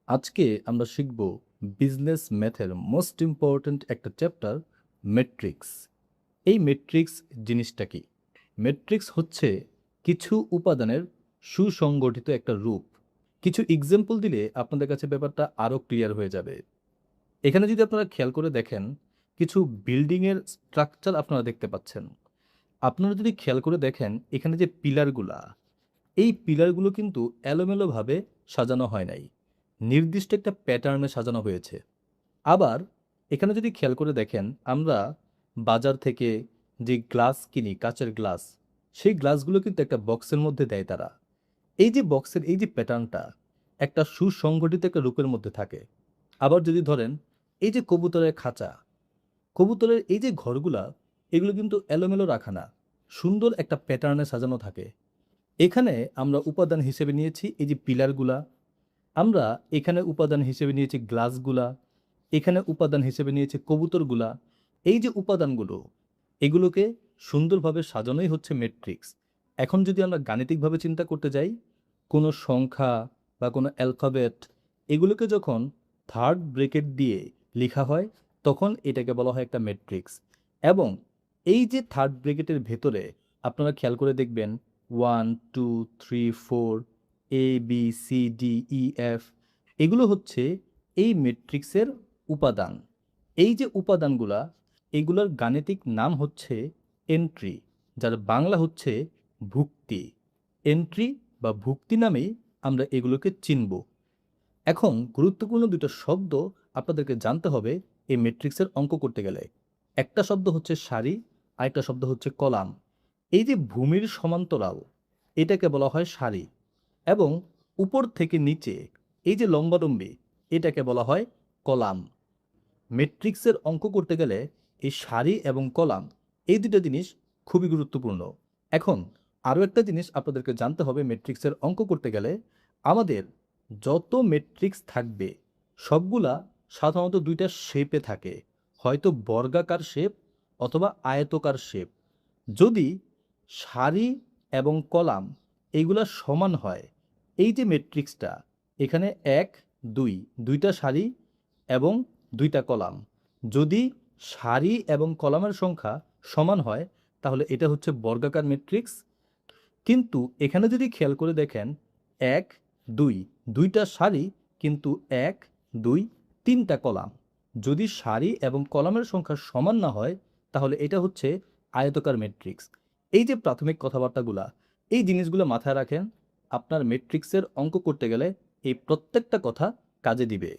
আজকে আমরা শিখব বিজনেস ম্যাথের মোস্ট ইম্পর্ট্যান্ট একটা চ্যাপ্টার মেট্রিক্স। এই মেট্রিক্স জিনিসটা কি? মেট্রিক্স হচ্ছে কিছু উপাদানের সুসংগঠিত একটা রূপ। কিছু এক্সাম্পল দিলে আপনাদের কাছে ব্যাপারটা আরও ক্লিয়ার হয়ে যাবে। এখানে যদি আপনারা খেয়াল করে দেখেন, কিছু বিল্ডিংয়ের স্ট্রাকচার আপনারা দেখতে পাচ্ছেন। আপনারা যদি খেয়াল করে দেখেন, এখানে যে পিলারগুলা, এই পিলারগুলো কিন্তু এলোমেলোভাবে সাজানো হয় নাই, নির্দিষ্ট একটা প্যাটার্নে সাজানো হয়েছে। আবার এখানে যদি খেয়াল করে দেখেন, আমরা বাজার থেকে যে গ্লাস কিনি, কাচের গ্লাস, সেই গ্লাসগুলো কিন্তু একটা বক্সের মধ্যে দেয় তারা। এই যে বক্সের এই যে প্যাটার্নটা একটা সুসংগঠিত একটা রূপের মধ্যে থাকে। আবার যদি ধরেন, এই যে কবুতরের খাঁচা, কবুতরের এই যে ঘরগুলা, এগুলো কিন্তু এলোমেলো রাখা না, সুন্দর একটা প্যাটার্নে সাজানো থাকে। এখানে আমরা উপাদান হিসেবে নিয়েছি এই যে পিলারগুলা, আমরা এখানে উপাদান হিসেবে নিয়েছি গ্লাসগুলা, এখানে উপাদান হিসেবে নিয়েছি কবুতরগুলা। এই যে উপাদানগুলো, এগুলোকে সুন্দরভাবে সাজানোই হচ্ছে মেট্রিক্স। এখন যদি আমরা গাণিতিকভাবে চিন্তা করতে যাই, কোনো সংখ্যা বা কোনো অ্যালফাবেট, এগুলোকে যখন থার্ড ব্রেকেট দিয়ে লেখা হয়, তখন এটাকে বলা হয় একটা মেট্রিক্স। এবং এই যে থার্ড ব্রেকেটের ভেতরে আপনারা খেয়াল করে দেখবেন, 1 2 3 4 ABCDEF, এগুলো হচ্ছে এই মেট্রিক্সের উপাদান। এই যে উপাদানগুলা, এগুলোর গাণিতিক নাম হচ্ছে এন্ট্রি, যার বাংলা হচ্ছে ভুক্তি। এন্ট্রি বা ভুক্তি নামেই আমরা এগুলোকে চিনব। এখন গুরুত্বপূর্ণ দুটো শব্দ আপনাদেরকে জানতে হবে এই মেট্রিক্সের অঙ্ক করতে গেলে। একটা শব্দ হচ্ছে সারি, আরেকটা শব্দ হচ্ছে কলাম। এই যে ভূমির সমান্তরাল, এটাকে বলা হয় সারি, এবং উপর থেকে নিচে এই যে লম্বালম্বি, এটাকে বলা হয় কলাম। মেট্রিক্সের অঙ্ক করতে গেলে এই সারি এবং কলাম, এই দুটো জিনিস খুবই গুরুত্বপূর্ণ। এখন আরও একটা জিনিস আপনাদেরকে জানতে হবে, মেট্রিক্সের অঙ্ক করতে গেলে আমাদের যত মেট্রিক্স থাকবে, সবগুলা সাধারণত দুইটা শেপে থাকে, হয়তো বর্গাকার শেপ অথবা আয়তকার শেপ। যদি সারি এবং কলাম এইগুলা সমান হয়, এই যে মেট্রিক্সটা, এখানে 1 2, দুইটা সারি এবং দুইটা কলাম, যদি সারি এবং কলামের সংখ্যা সমান হয়, তাহলে এটা হচ্ছে বর্গাকার মেট্রিক্স। কিন্তু এখানে যদি খেয়াল করে দেখেন, 1 2, দুইটা সারি, কিন্তু 1 2 3টা কলাম, যদি সারি এবং কলামের সংখ্যা সমান না হয়, তাহলে এটা হচ্ছে আয়তকার মেট্রিক্স। এই যে প্রাথমিক কথাবার্তাগুলা, এই জিনিসগুলো মাথায় রাখেন, আপনার মেট্রিক্সের অঙ্ক করতে গেলে এই প্রত্যেকটা কথা কাজে দিবে।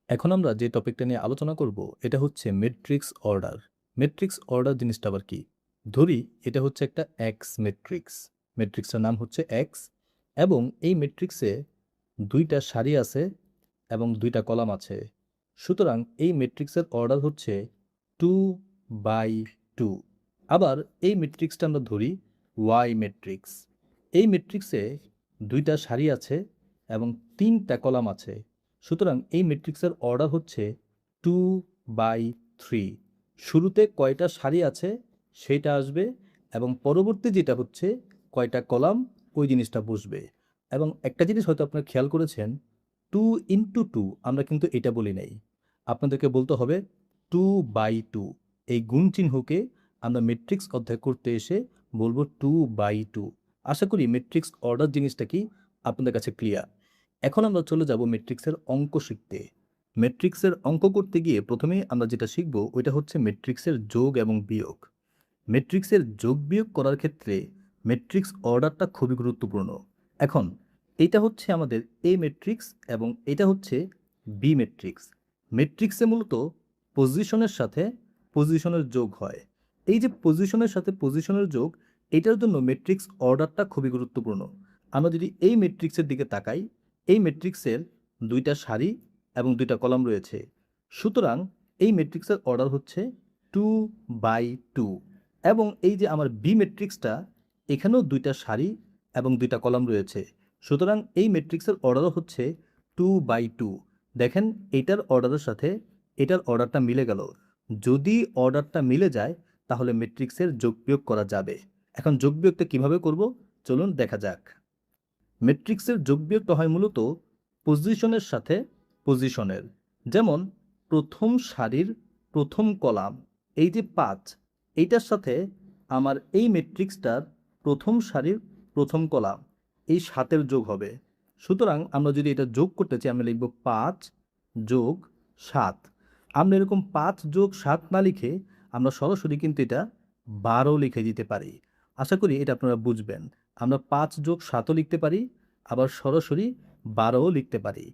এখন আমরা যে টপিকটা নিয়ে আলোচনা করব, এটা হচ্ছে মেট্রিক্স অর্ডার। মেট্রিক্স অর্ডার জিনিসটা আবার কি? ধরি এটা হচ্ছে একটা এক্স মেট্রিক্স, মেট্রিক্সটার নাম হচ্ছে এক্স, এবং এই মেট্রিক্সে দুইটা সারি আছে এবং দুইটা কলাম আছে। সুতরাং এই মেট্রিক্সের অর্ডার হচ্ছে 2/2। আবার এই মেট্রিক্সটা আমরা ধরি ওয়াই মেট্রিক্স। এই মেট্রিক্সে দুইটা সারি আছে এবং 3টা কলাম আছে। সুতরাং এই মেট্রিক্সের অর্ডার হচ্ছে 2/3। শুরুতে কয়টা সারি আছে সেটা আসবে, এবং পরবর্তী যেটা হচ্ছে কয়টা কলাম, ওই জিনিসটা বসবে। এবং একটা জিনিস হয়তো আপনারা খেয়াল করেছেন, 2 × 2 আমরা কিন্তু এটা বলি নাই, আপনাদেরকে বলতে হবে 2/2। এই গুণ চিহ্নকে আমরা মেট্রিক্স অধ্যায় করতে এসে বলবো 2/2। আশা করি মেট্রিক্স অর্ডার জিনিসটা কি আপনাদের কাছে ক্লিয়ার। এখন আমরা চলে যাব মেট্রিক্সের অঙ্ক শিখতে। মেট্রিক্সের অঙ্ক করতে গিয়ে প্রথমেই আমরা যেটা শিখব, ওইটা হচ্ছে মেট্রিক্সের যোগ এবং বিয়োগ। মেট্রিক্সের যোগ বিয়োগ করার ক্ষেত্রে মেট্রিক্স অর্ডারটা খুবই গুরুত্বপূর্ণ। এখন এইটা হচ্ছে আমাদের এ মেট্রিক্স এবং এটা হচ্ছে বি মেট্রিক্স। মেট্রিক্সে মূলত পজিশনের সাথে পজিশনের যোগ হয়। এই যে পজিশনের সাথে পজিশনের যোগ, এটার জন্য মেট্রিক্স অর্ডারটা খুবই গুরুত্বপূর্ণ। আমরা যদি এই মেট্রিক্সের দিকে তাকাই, এই মেট্রিক্সের দুইটা সারি এবং দুইটা কলাম রয়েছে। সুতরাং এই মেট্রিক্সের অর্ডার হচ্ছে 2/2। এবং এই যে আমার বি মেট্রিক্সটা, এখানেও দুইটা সারি এবং দুইটা কলাম রয়েছে। সুতরাং এই মেট্রিক্সের অর্ডারও হচ্ছে 2/2। দেখেন, এটার অর্ডারের সাথে এটার অর্ডারটা মিলে গেল। যদি অর্ডারটা মিলে যায়, তাহলে মেট্রিক্সের যোগ বিয়োগ করা যাবে। এখন যোগ বিয়োগটা কিভাবে করব, চলুন দেখা যাক। মেট্রিক্সের যোগ বিয়োগটা হয় মূলত পজিশনের সাথে পজিশনের। যেমন প্রথম সারির প্রথম কলাম, এই যে 5, এইটার সাথে আমার এই ম্যাট্রিক্সটার প্রথম সারির প্রথম কলাম এই 7-এর যোগ হবে। সুতরাং আমরা যদি এটা যোগ করতে চাই, আমরা লিখব 5 যোগ 7। আমরা এরকম 5 যোগ 7 না লিখে আমরা সরাসরি কিন্তু এটা 12 লিখে দিতে পারি। আশা করি এটা আপনারা বুঝবেন। আমরা 5 যোগ 7ও লিখতে পারি, আবার সরাসরি 12ও লিখতে পারি।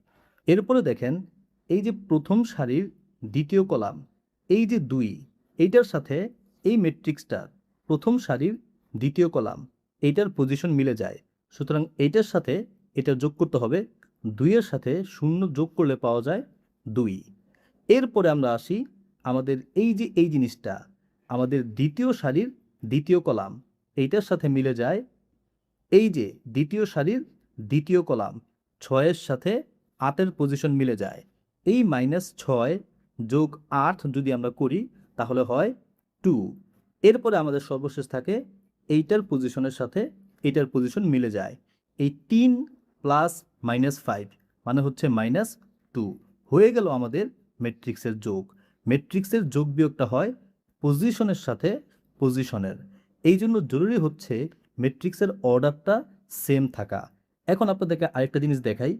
এরপরে দেখেন, এই যে প্রথম সারির দ্বিতীয় কলাম, এই যে 2, এইটার সাথে এই ম্যাট্রিক্সটার প্রথম সারির দ্বিতীয় কলাম এইটার পজিশন মিলে যায়। সুতরাং এইটার সাথে এটা যোগ করতে হবে, 2-এর সাথে 0 যোগ করলে পাওয়া যায় 2। এরপরে আমরা আসি, আমাদের এই যে এই জিনিসটা আমাদের দ্বিতীয় সারির দ্বিতীয় কলাম এইটার সাথে মিলে যায়, এই যে দ্বিতীয় সারির দ্বিতীয় কলাম 6-এর সাথে 8-এর পজিশন মিলে যায়। এই -6 যোগ 8 যদি আমরা করি তাহলে হয় 2। এরপরে আমাদের সর্বশেষ থাকে এইটার পজিশনের সাথে এইটার পজিশন মিলে যায়। এই 3 প্লাস -5 মানে হচ্ছে -2 হয়ে গেল আমাদের ম্যাট্রিক্সের যোগ। ম্যাট্রিক্সের যোগ বিয়োগটা হয় পজিশনের সাথে পজিশনের। এই জন্য জরুরি হচ্ছে ম্যাট্রিক্সের অর্ডারটা সেম থাকা। এখন আপনাদেরকে আরেকটা জিনিস দেখাই।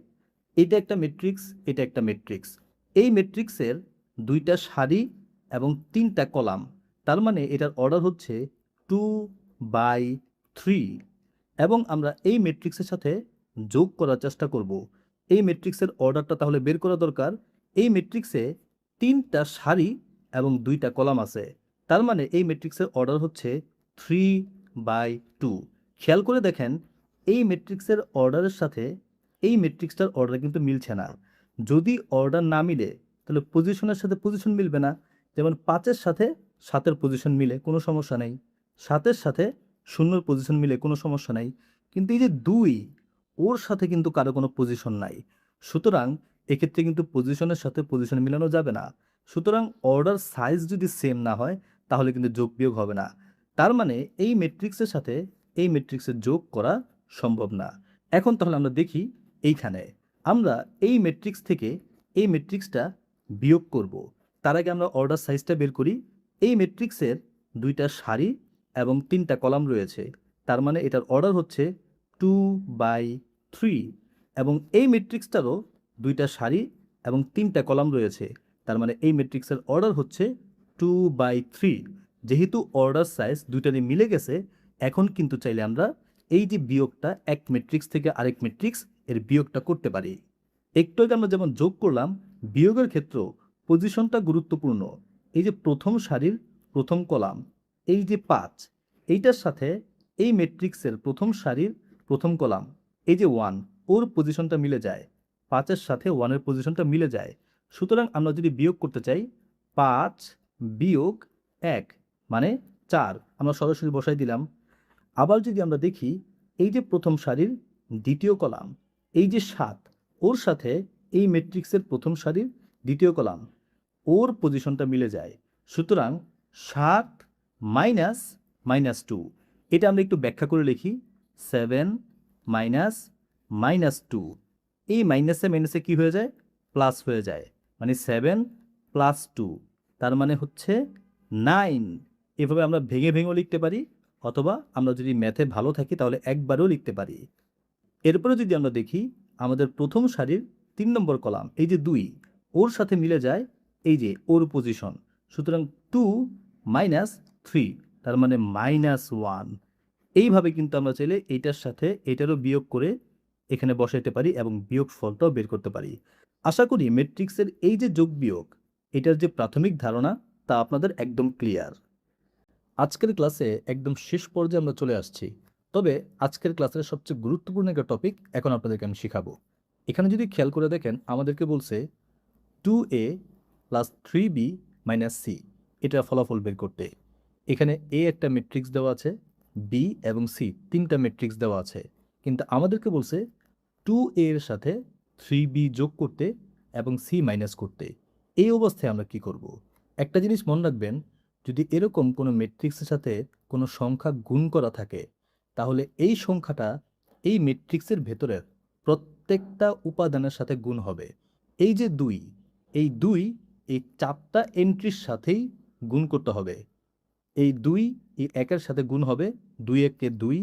এটা একটা ম্যাট্রিক্স, এটা একটা ম্যাট্রিক্স। এই ম্যাট্রিক্সের 2টা সারি এবং 3টা কলাম, তার মানে এটার অর্ডার হচ্ছে 2/3। এবং আমরা এই ম্যাট্রিক্সের সাথে যোগ করার চেষ্টা করব। এই ম্যাট্রিক্সের অর্ডারটা তাহলে বের করা দরকার। এই ম্যাট্রিক্সে 3টা সারি এবং 2টা কলাম আছে, তার মানে এই ম্যাট্রিক্সের অর্ডার হচ্ছে 3/2। খেয়াল করে দেখেন, এই ম্যাট্রিক্সের অর্ডারের সাথে এই ম্যাট্রিক্সটার অর্ডার কিন্তু মিলছে না। যদি অর্ডার না মিলে তাহলে পজিশনের সাথে পজিশন মিলবে না। যেমন 5-এর সাথে 7-এর পজিশন মিলে কোনো সমস্যা নেই, 7-এর সাথে 0-এর পজিশন মিলে কোনো সমস্যা নাই। কিন্তু এই যে 2, ওর সাথে কিন্তু কারো কোনো পজিশন নাই। সুতরাং এক্ষেত্রে কিন্তু পজিশনের সাথে পজিশন মিলানো যাবে না। সুতরাং অর্ডার সাইজ যদি সেম না হয় তাহলে কিন্তু যোগ বিয়োগ হবে না। তার মানে এই ম্যাট্রিক্সের সাথে এই ম্যাট্রিক্সের যোগ করা সম্ভব না। এখন তাহলে আমরা দেখি, এইখানে আমরা এই ম্যাট্রিক্স থেকে এই ম্যাট্রিক্সটা বিয়োগ করব। তার আগে আমরা অর্ডার সাইজটা বের করি। এই ম্যাট্রিক্সের 2টা সারি এবং 3টা কলাম রয়েছে, তার মানে এটার অর্ডার হচ্ছে 2/3। এবং এই ম্যাট্রিক্সটারও 2টা সারি এবং 3টা কলাম রয়েছে, তার মানে এই ম্যাট্রিক্সের অর্ডার হচ্ছে 2/3। যেহেতু অর্ডার সাইজ দুইটারই মিলে গেছে, এখন কিন্তু চাইলে আমরা এই যে বিয়োগটা এক ম্যাট্রিক্স থেকে আরেক ম্যাট্রিক্স এর বিয়োগটা করতে পারি। একটু আগে আমরা যেমন যোগ করলাম, বিয়োগের ক্ষেত্রেও পজিশনটা গুরুত্বপূর্ণ। এই যে প্রথম সারির প্রথম কলাম, এই যে 5, এইটার সাথে এই ম্যাট্রিক্সের প্রথম সারির প্রথম কলাম এই যে 1, ওর পজিশনটা মিলে যায়, 5-এর সাথে 1-এর পজিশনটা মিলে যায়। সুতরাং আমরা যদি বিয়োগ করতে চাই, 5 বিয়োগ 1 মানে 4, আমরা সরাসরি বসাই দিলাম। আবার যদি আমরা দেখি, এই যে প্রথম সারির দ্বিতীয় কলাম, এই যে 7, ওর সাথে এই ম্যাট্রিক্সের প্রথম সারির দ্বিতীয় কলাম, ওর পজিশনটা মিলে যায়। সুতরাং 7 মাইনাস -2, এটা আমরা একটু ব্যাখ্যা করে লিখি। 7 -2, এই মাইনাসে মাইনাসে কি হয়ে যায়, প্লাস হয়ে যায়, মানে 7 + 2, তার মানে হচ্ছে 9। এভাবে আমরা ভেঙে ভেঙেও লিখতে পারি, অথবা আমরা যদি ম্যাথে ভালো থাকি তাহলে একবারেও লিখতে পারি। এরপরে যদি আমরা দেখি, আমাদের প্রথম সারির 3 নম্বর কলাম, এই যে 2, ওর সাথে মিলে যায় এই যে ওর পজিশন। সুতরাং 2 - 3, তার মানে -1। এইভাবে কিন্তু আমরা চাইলে এইটার সাথে এটারও বিয়োগ করে এখানে বসাইতে পারি এবং বিয়োগ ফলটাও বের করতে পারি। আশা করি ম্যাট্রিক্সের এই যে যোগ বিয়োগ, এটার যে প্রাথমিক ধারণা তা আপনাদের একদম ক্লিয়ার। আজকের ক্লাসে একদম শেষ পর্যায়ে আমরা চলে আসছি। তবে আজকের ক্লাসের সবচেয়ে গুরুত্বপূর্ণ একটা টপিক এখন আপনাদেরকে আমি শেখাবো। এখানে যদি খেয়াল করে দেখেন, আমাদেরকে বলছে 2a + 3b - c এটা ফলাফল বের করতে। এখানে a একটা ম্যাট্রিক্স দেওয়া আছে, b এবং c 3টা ম্যাট্রিক্স দেওয়া আছে, কিন্তু আমাদেরকে বলছে 2a এর সাথে 3b যোগ করতে এবং c মাইনাস করতে। এই অবস্থায় আমরা কি করব? একটা জিনিস মনে রাখবেন, যদি এরকম কোনো ম্যাট্রিক্সের সাথে কোনো সংখ্যা গুণ করা থাকে, তাহলে এই সংখ্যাটা এই ম্যাট্রিক্সের ভেতরের প্রত্যেকটা উপাদানের সাথে গুণ হবে। এই যে 2, এই 2 এই 4টা এন্ট্রির সাথেই গুণ করতে হবে। এই 2 এই 1-এর সাথে গুণ হবে, 2 1 2,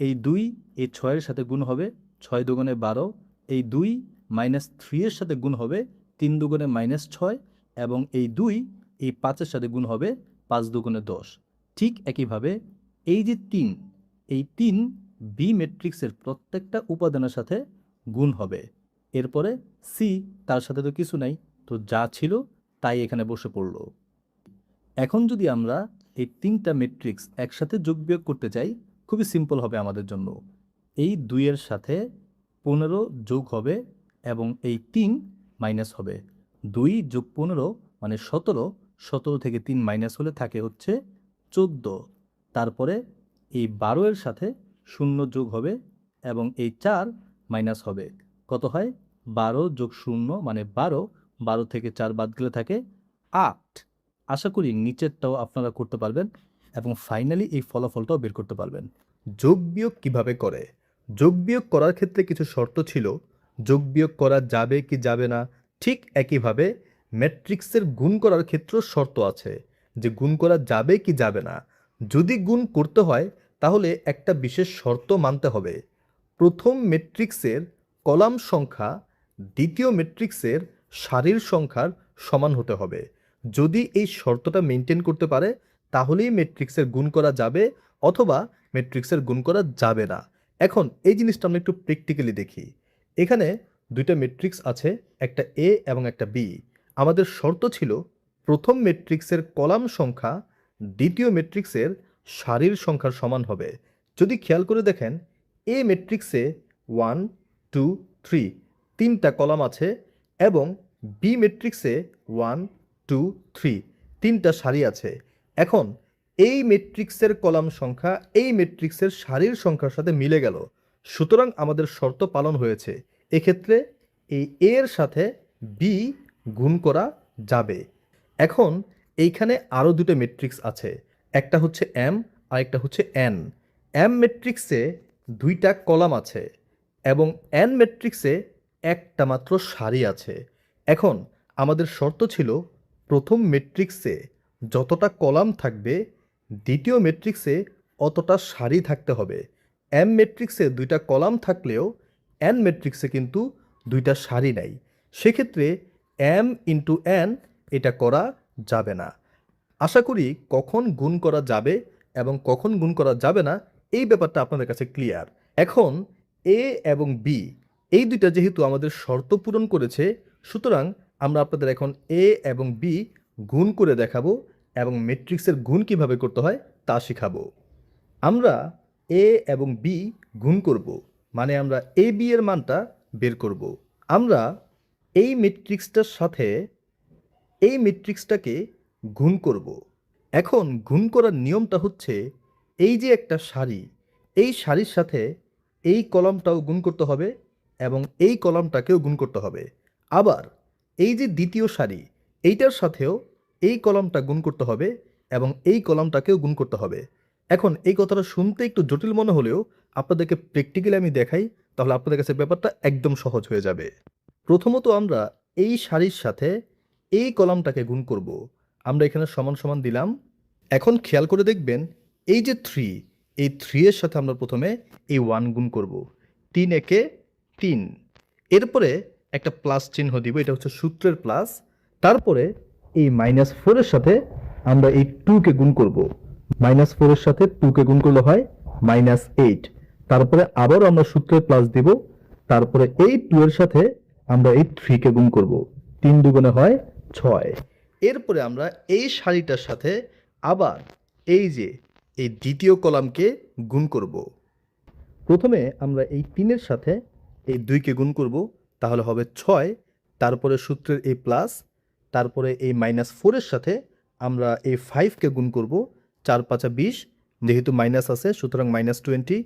এই 2 এই 6-এর সাথে গুণ হবে, 6 দুগুণে 12, এই 2 -3 এর সাথে গুণ হবে, 3 দুগুণে -6, এবং এই 2 এই 5-এর সাথে গুণ হবে, 5 দুগুণে 10। ঠিক একইভাবে এই যে 3, এই 3 বি ম্যাট্রিক্সের প্রত্যেকটা উপাদানের সাথে গুণ হবে। এরপরে সি, তার সাথে তো কিছু নাই, তো যা ছিল তাই এখানে বসে পড়ল। এখন যদি আমরা এই 3টা ম্যাট্রিক্স একসাথে যোগ বিয়োগ করতে চাই, খুবই সিম্পল হবে আমাদের জন্য। এই 2-এর সাথে 15 যোগ হবে এবং এই 3 মাইনাস হবে। 2 যোগ 15 মানে 17, 17 থেকে 3 মাইনাস হলে থাকে হচ্ছে 14। তারপরে এই 12-এর সাথে 0 যোগ হবে এবং এই 4 মাইনাস হবে। কত হয়? 12 যোগ 0 মানে 12, 12 থেকে 4 বাদ গেলে থাকে 8। আশা করি নিচেরটাও আপনারা করতে পারবেন এবং ফাইনালি এই ফলাফলটাও বের করতে পারবেন। যোগ বিয়োগ কিভাবে করে? যোগ বিয়োগ করার ক্ষেত্রে কিছু শর্ত ছিল। যোগ বিয়োগ করা যাবে কি যাবে না, ঠিক একইভাবে ম্যাট্রিক্সের গুণ করার ক্ষেত্রেও শর্ত আছে যে গুণ করা যাবে কি যাবে না। যদি গুণ করতে হয় তাহলে একটা বিশেষ শর্ত মানতে হবে। প্রথম ম্যাট্রিক্সের কলাম সংখ্যা দ্বিতীয় ম্যাট্রিক্সের সারির সংখ্যার সমান হতে হবে। যদি এই শর্তটা মেনটেন করতে পারে তাহলেই ম্যাট্রিক্সের গুণ করা যাবে অথবা ম্যাট্রিক্সের গুণ করা যাবে না। এখন এই জিনিসটা আমরা একটু প্র্যাকটিক্যালি দেখি। এখানে দুইটা ম্যাট্রিক্স আছে, একটা এ এবং একটা বি। আমাদের শর্ত ছিল প্রথম ম্যাট্রিক্সের কলাম সংখ্যা দ্বিতীয় ম্যাট্রিক্সের সারির সংখ্যার সমান হবে। যদি খেয়াল করে দেখেন, এ ম্যাট্রিক্সে 1 2 3 তিনটা কলাম আছে এবং বি ম্যাট্রিক্সে 1 2 3 তিনটা সারি আছে। এখন এই ম্যাট্রিক্সের কলাম সংখ্যা এই ম্যাট্রিক্সের সারির সংখ্যার সাথে মিলে গেল, সুতরাং আমাদের শর্ত পালন হয়েছে। এক্ষেত্রে এই এর সাথে বি গুণ করা যাবে। এখন এইখানে আরও দুটো ম্যাট্রিক্স আছে, একটা হচ্ছে এম আর একটা হচ্ছে এন। এম ম্যাট্রিক্সে দুইটা কলাম আছে এবং এন ম্যাট্রিক্সে একটা মাত্র সারি আছে। এখন আমাদের শর্ত ছিল প্রথম ম্যাট্রিক্সে যতটা কলাম থাকবে দ্বিতীয় ম্যাট্রিক্সে অতটা সারি থাকতে হবে। এম ম্যাট্রিক্সে দুইটা কলাম থাকলেও এন ম্যাট্রিক্সে কিন্তু দুইটা সারি নাই। সেক্ষেত্রে এম ইন্টু এন এটা করা যাবে না। আশা করি কখন গুণ করা যাবে এবং কখন গুণ করা যাবে না এই ব্যাপারটা আপনাদের কাছে ক্লিয়ার। এখন এ এবং বি এই দুইটা যেহেতু আমাদের শর্ত পূরণ করেছে, সুতরাং আমরা আপনাদের এখন এ এবং বি গুণ করে দেখাবো এবং ম্যাট্রিক্সের গুণ কিভাবে করতে হয় তা শেখাবো। আমরা এ এবং বি গুণ করব, মানে আমরা এ বি এর মানটা বের করব। আমরা এই ম্যাট্রিক্সটার সাথে এই ম্যাট্রিক্সটাকে গুণ করব। এখন গুণ করার নিয়মটা হচ্ছে, এই যে একটা সারি, এই সারির সাথে এই কলামটাও গুণ করতে হবে এবং এই কলামটাকেও গুণ করতে হবে। আবার এই যে দ্বিতীয় সারি, এইটার সাথেও এই কলামটা গুণ করতে হবে এবং এই কলামটাকেও গুণ করতে হবে। এখন এই কথাটা শুনতে একটু জটিল মনে হলেও আপনাদেরকে প্র্যাকটিক্যালি আমি দেখাই, তাহলে আপনাদের কাছে ব্যাপারটা একদম সহজ হয়ে যাবে। প্রথমত আমরা এই সারির সাথে এই কলামটাকে গুণ করব। আমরা এখানে সমান সমান দিলাম। এখন খেয়াল করে দেখবেন, এই যে 3, এই 3 এর সাথে আমরা প্রথমে এই 1 গুণ করব। 3 একে 3, এরপরে একটা প্লাস চিহ্ন দিব, এটা হচ্ছে সূত্রের প্লাস। তারপরে এই -4 এর সাথে আমরা এই 2কে গুণ করব। -4 এর সাথে 2কে গুণ করলে হয় -8। তারপরে আবারও আমরা সূত্রের প্লাস দিব। তারপরে এই 2 এর সাথে আমরা এই 3কে গুণ করব। 3 দুগুণে হয় 6। এরপরে আমরা এই সারিটার সাথে আবার এই যে এই দ্বিতীয় কলামকে গুণ করব। প্রথমে আমরা এই 3-এর সাথে এই 2কে গুণ করব, তাহলে হবে 6। তারপরে সূত্রের এই প্লাস, তারপরে এই -4 এর সাথে আমরা এই 5কে গুণ করব। 4 5 20, যেহেতু মাইনাস আছে সুতরাং -20।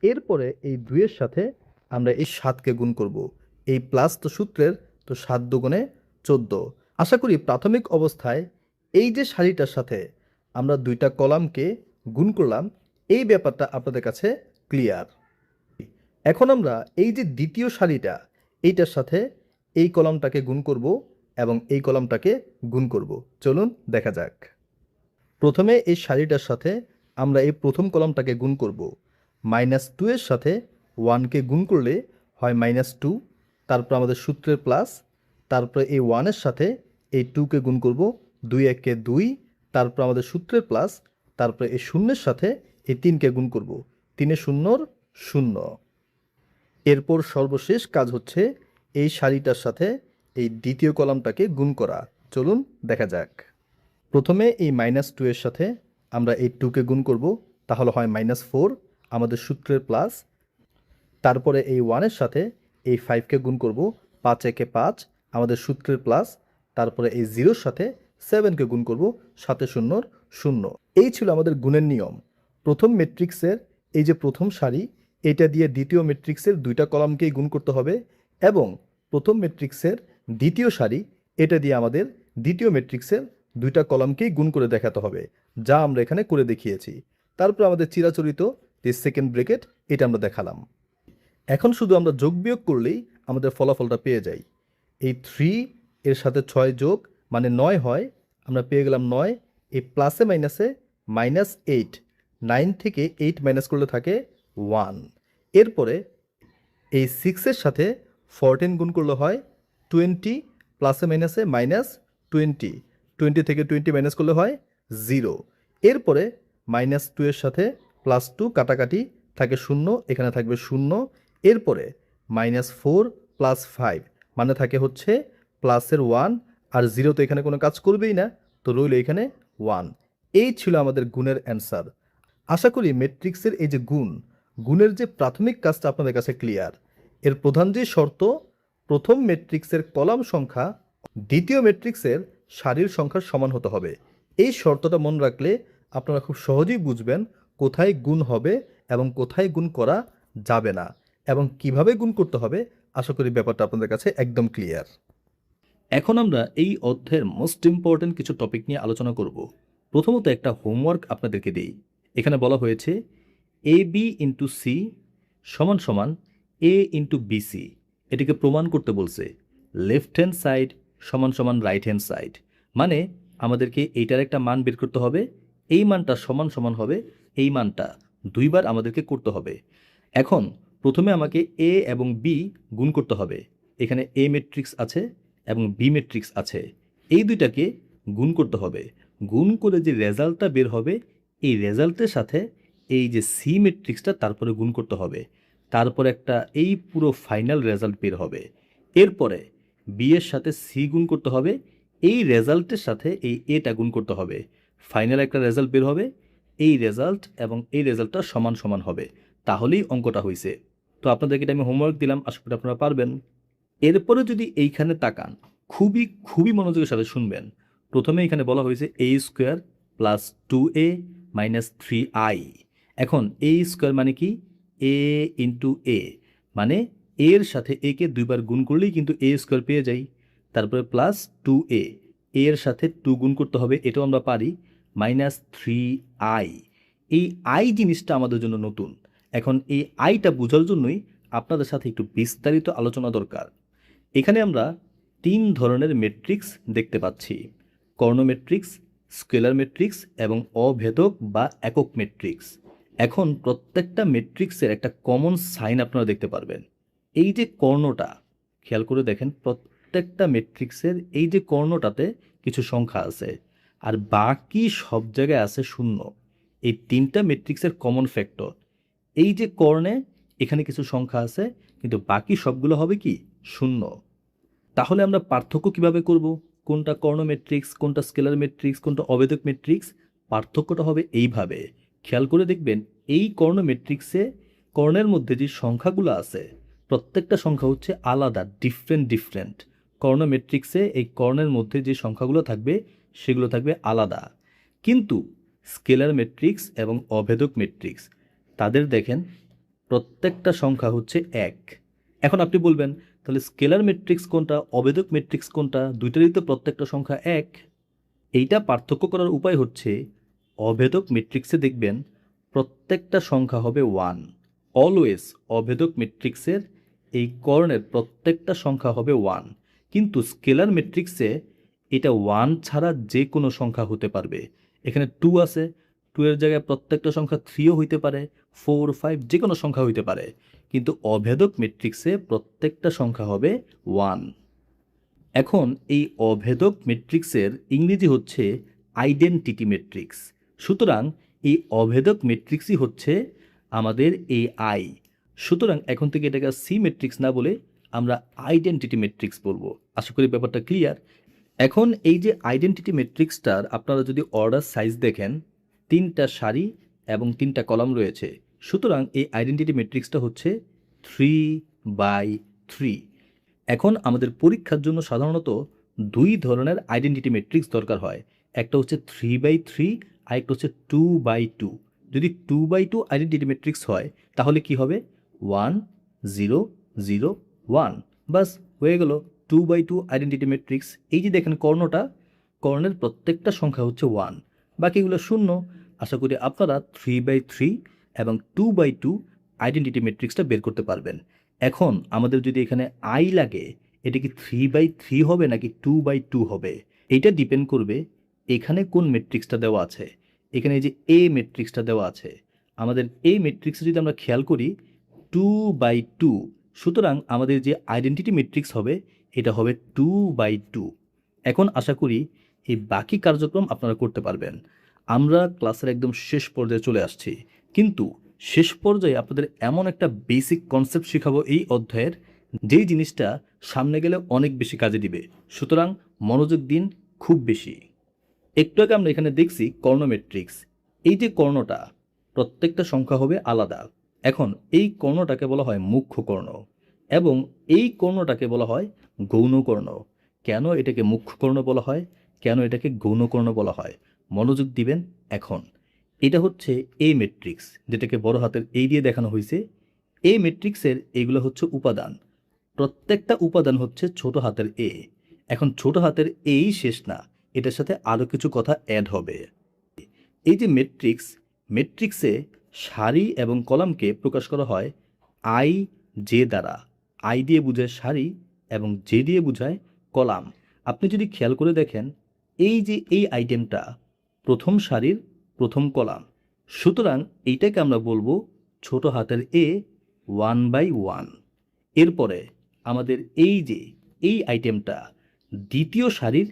এরপরে এই 2-এর সাথে আমরা এই 7কে গুণ করব। এই প্লাস তো সূত্রের, তো 7 দুগুণে 14। আশা করি প্রাথমিক অবস্থায় এই যে সারিটার সাথে আমরা দুইটা কলামকে গুণ করলাম, এই ব্যাপারটা আপনাদের কাছে ক্লিয়ার। এখন আমরা এই যে দ্বিতীয় সারিটা, এইটার সাথে এই কলামটাকে গুণ করব এবং এই কলামটাকে গুণ করব। চলুন দেখা যাক। প্রথমে এই সারিটার সাথে আমরা এই প্রথম কলামটাকে গুণ করব। -2 এর সাথে 1কে গুণ করলে হয় -2, তারপর আমাদের সূত্রের প্লাস, তারপরে এই 1 এর সাথে এই 2কে গুণ করব, 2 1 2, তারপর আমাদের সূত্রের প্লাস, তারপরে এই শূন্যের সাথে এই 3কে গুণ করব, 3 0 0। এরপর সর্বশেষ কাজ হচ্ছে এই সারিটার সাথে এই দ্বিতীয় কলামটাকে গুণ করা। চলুন দেখা যাক। প্রথমে এই -2 এর সাথে আমরা এই 2কে গুণ করব, তাহলে হয় -4, আমাদের সূত্রের প্লাস, তারপরে এই 1 এর সাথে এই 5কে গুণ করব, 5 1 5, আমাদের সূত্রের প্লাস, তারপরে এই 0 এর সাথে 7কে গুণ করব, 7 0 0। এই ছিল আমাদের গুণের নিয়ম। প্রথম ম্যাট্রিক্সের এই যে প্রথম সারি, এটা দিয়ে দ্বিতীয় ম্যাট্রিক্সের দুইটা কলামকেই গুণ করতে হবে, এবং প্রথম ম্যাট্রিক্সের দ্বিতীয় সারি, এটা দিয়ে আমাদের দ্বিতীয় ম্যাট্রিক্সের দুইটা কলামকেই গুণ করে দেখাতে হবে, যা আমরা এখানে করে দেখিয়েছি। তারপর আমাদের চিরাচরিত যে সেকেন্ড ব্র্যাকেট, এটা আমরা দেখালাম। এখন শুধু আমরা যোগ বিয়োগ করলেই আমাদের ফলাফলটা পেয়ে যাই। এই 3 এর সাথে 6 যোগ মানে 9 হয়, আমরা পেয়ে গেলাম 9। এই প্লাসে মাইনাসে -8, 9 থেকে 8 মাইনাস করলে থাকে 1। এরপরে এই 6 এর সাথে 14 গুণ করলে হয় 20, প্লাসে মাইনাসে -20, 20 থেকে 20 মাইনাস করলে হয় 0। এরপরে -2 এর সাথে +2 কাটাকাটি থাকে 0, এখানে থাকবে 0। এরপরে -4 + 5 মানে থাকে হচ্ছে প্লাসের 1, আর 0 তো এখানে কোনো কাজ করবেই না, তো রইল এখানে 1। এই ছিল আমাদের গুণের অ্যান্সার। আশা করি ম্যাট্রিক্সের এই যে গুণের যে প্রাথমিক কাজটা আপনাদের কাছে ক্লিয়ার। এর প্রধান যে শর্ত, প্রথম ম্যাট্রিক্সের কলাম সংখ্যা দ্বিতীয় ম্যাট্রিক্সের সারির সংখ্যার সমান হতে হবে। এই শর্তটা মনে রাখলে আপনারা খুব সহজেই বুঝবেন কোথায় গুণ হবে এবং কোথায় গুণ করা যাবে না, এবং কিভাবে গুণ করতে হবে। আশা করি ব্যাপারটা আপনাদের কাছে একদম ক্লিয়ার। এখন আমরা এই অধ্যায়ের মোস্ট ইম্পর্ট্যান্ট কিছু টপিক নিয়ে আলোচনা করব। প্রথমত একটা হোমওয়ার্ক আপনাদেরকে দিই। এখানে বলা হয়েছে AB ইন্টু সি সমান সমান A ইন্টু বিসি। এটিকে প্রমাণ করতে বলছে। লেফট হ্যান্ড সাইড সমান সমান রাইট হ্যান্ড সাইড, মানে আমাদেরকে এইটার একটা মান বের করতে হবে, এই মানটা সমান সমান হবে এই মানটা, দুইবার আমাদেরকে করতে হবে। এখন প্রথমে আমাকে A এবং B গুণ করতে হবে। এখানে A ম্যাট্রিক্স আছে এবং বি ম্যাট্রিক্স আছে, এই দুইটাকে গুণ করতে হবে। গুণ করে যে রেজাল্টটা বের হবে, এই রেজাল্টের সাথে এই যে সি ম্যাট্রিক্সটা তারপরে গুণ করতে হবে, তারপর একটা এই পুরো ফাইনাল রেজাল্ট বের হবে। এরপরে বি এর সাথে সি গুণ করতে হবে, এই রেজাল্টের সাথে এই এটা গুণ করতে হবে, ফাইনাল একটা রেজাল্ট বের হবে। এই রেজাল্ট এবং এই রেজাল্টটা সমান সমান হবে, তাহলেই অঙ্কটা হয়েছে। তো আপনাদেরকে এটা আমি হোমওয়ার্ক দিলাম, আশা করি আপনারা পারবেন। এরপরে যদি এইখানে তাকান, খুবই মনোযোগের সাথে শুনবেন। প্রথমে এখানে বলা হয়েছে a² + 2a - 3i। এখন a² মানে কি? a ইন্টু এ, মানে এর সাথে এ কে দুইবার গুণ করলেই কিন্তু a² পেয়ে যাই। তারপরে +2a, এর সাথে 2 গুণ করতে হবে, এটাও আমরা পারি, -3i। এই আই জিনিসটা আমাদের জন্য নতুন। এখন এই আইটা বোঝার জন্যই আপনাদের সাথে একটু বিস্তারিত আলোচনা দরকার। এখানে আমরা 3 ধরনের ম্যাট্রিক্স দেখতে পাচ্ছি: কর্ণ ম্যাট্রিক্স, স্কেলার ম্যাট্রিক্স এবং অভেদক বা একক ম্যাট্রিক্স। এখন প্রত্যেকটা ম্যাট্রিক্সের একটা কমন সাইন আপনারা দেখতে পারবেন। এই যে কর্ণটা, খেয়াল করে দেখেন, প্রত্যেকটা ম্যাট্রিক্সের এই যে কর্ণটাতে কিছু সংখ্যা আছে, আর বাকি সব জায়গায় আছে শূন্য। এই 3টা ম্যাট্রিক্সের কমন ফ্যাক্টর। এই যে কর্ণে এখানে কিছু সংখ্যা আছে, কিন্তু বাকি সবগুলো হবে কি? শূন্য। তাহলে আমরা পার্থক্য কিভাবে করব? কোনটা কর্ণ ম্যাট্রিক্স, কোনটা স্কেলার ম্যাট্রিক্স, কোনটা অভেদক ম্যাট্রিক্স? পার্থক্যটা হবে এইভাবে। খেয়াল করে দেখবেন, এই কর্ণ ম্যাট্রিক্সে কর্ণের মধ্যে যে সংখ্যাগুলো আছে, প্রত্যেকটা সংখ্যা হচ্ছে আলাদা, ডিফারেন্ট। কর্ণ ম্যাট্রিক্সে এই কর্ণের মধ্যে যে সংখ্যাগুলো থাকবে সেগুলো থাকবে আলাদা। কিন্তু স্কেলার ম্যাট্রিক্স এবং অভেদক ম্যাট্রিক্স, তাদের দেখেন প্রত্যেকটা সংখ্যা হচ্ছে 1। এখন আপনি বলবেন, তাহলে স্কেলার ম্যাট্রিক্স কোনটা, অভেদক ম্যাট্রিক্স কোনটা? দুইটারই তো প্রত্যেকটা সংখ্যা 1। এইটা পার্থক্য করার উপায় হচ্ছে, অভেদক ম্যাট্রিক্সে দেখবেন প্রত্যেকটা সংখ্যা হবে 1। অলওয়েজ অভেদক ম্যাট্রিক্সের এই কর্ণের প্রত্যেকটা সংখ্যা হবে 1। কিন্তু স্কেলার ম্যাট্রিক্সে এটা 1 ছাড়া যে কোনো সংখ্যা হতে পারবে। এখানে 2 আছে, 2 এর জায়গায় প্রত্যেকটা সংখ্যা 3ও হইতে পারে, 4, 5 যে কোনো সংখ্যা হইতে পারে। কিন্তু অভেদক ম্যাট্রিক্সে প্রত্যেকটা সংখ্যা হবে 1। এখন এই অভেদক ম্যাট্রিক্সের ইংরেজি হচ্ছে আইডেন্টিটি ম্যাট্রিক্স। সুতরাং এই অভেদক ম্যাট্রিক্সই হচ্ছে আমাদের এই আই। সুতরাং এখন থেকে এটাকে সি ম্যাট্রিক্স না বলে আমরা আইডেন্টিটি ম্যাট্রিক্স বলবো। আশা করি ব্যাপারটা ক্লিয়ার। এখন এই যে আইডেন্টিটি ম্যাট্রিক্সটার আপনারা যদি অর্ডার সাইজ দেখেন, 3টা সারি এবং 3টা কলাম রয়েছে। সুতরাং এই আইডেন্টিটি ম্যাট্রিক্সটা হচ্ছে 3/3। এখন আমাদের পরীক্ষার জন্য সাধারণত 2 ধরনের আইডেন্টিটি ম্যাট্রিক্স দরকার হয়। একটা হচ্ছে 3/3, আর একটা হচ্ছে 2/2। যদি 2/2 আইডেন্টিটি ম্যাট্রিক্স হয় তাহলে কি হবে? 1 0 0 1। বাস হয়ে গেল 2/2 আইডেন্টিটি ম্যাট্রিক্স। এই যে দেখেন কর্ণটা, কর্ণের প্রত্যেকটা সংখ্যা হচ্ছে 1, বাকিগুলো শূন্য। আশা করি আপনারা 3/3 এবং 2/2 আইডেন্টিটি ম্যাট্রিক্সটা বের করতে পারবেন। এখন আমাদের যদি এখানে আই লাগে, এটা কি 3/3 হবে নাকি 2/2 হবে? এটা ডিপেন্ড করবে এখানে কোন ম্যাট্রিক্সটা দেওয়া আছে। এখানে এই যে এ ম্যাট্রিক্সটা দেওয়া আছে, আমাদের এই ম্যাট্রিক্সে যদি আমরা খেয়াল করি 2/2, সুতরাং আমাদের যে আইডেন্টিটি ম্যাট্রিক্স হবে এটা হবে 2/2। এখন আশা করি এই বাকি কার্যক্রম আপনারা করতে পারবেন। আমরা ক্লাসের একদম শেষ পর্যায়ে চলে আসছি, কিন্তু শেষ পর্যায়ে আপনাদের এমন একটা বেসিক কনসেপ্ট শেখাবো এই অধ্যায়ের, যেই জিনিসটা সামনে গেলে অনেক বেশি কাজে দিবে। সুতরাং মনোযোগ দিন খুব বেশি। একটু আগে আমরা এখানে দেখছি কর্ণ ম্যাট্রিক্স। এই যে কর্ণটা, প্রত্যেকটা সংখ্যা হবে আলাদা। এখন এই কর্ণটাকে বলা হয় মুখ্য কর্ণ এবং এই কর্ণটাকে বলা হয় গৌণ কর্ণ। কেন এটাকে মুখ্য কর্ণ বলা হয়, কেন এটাকে গৌণ কর্ণ বলা হয়, মনোযোগ দিবেন এখন। এটা হচ্ছে এ ম্যাট্রিক্স, যেটাকে বড় হাতের এই দিয়ে দেখানো হয়েছে। এ ম্যাট্রিক্সের এগুলো হচ্ছে উপাদান। প্রত্যেকটা উপাদান হচ্ছে ছোট হাতের এ। এখন ছোট হাতের এই শেষ না, এটার সাথে আরও কিছু কথা অ্যাড হবে। এই যে ম্যাট্রিক্স, ম্যাট্রিক্সে সারি এবং কলামকে প্রকাশ করা হয় আই জে দ্বারা। আই দিয়ে বোঝায় সারি এবং জে দিয়ে বোঝায় কলাম। আপনি যদি খেয়াল করে দেখেন, এই যে এই আইটেমটা প্রথম সারির প্রথম কলাম, সুতরাং এইটাকে আমরা বলবো ছোট হাতের এ 1/1। এরপরে আমাদের এই যে এই আইটেমটা দ্বিতীয় সারির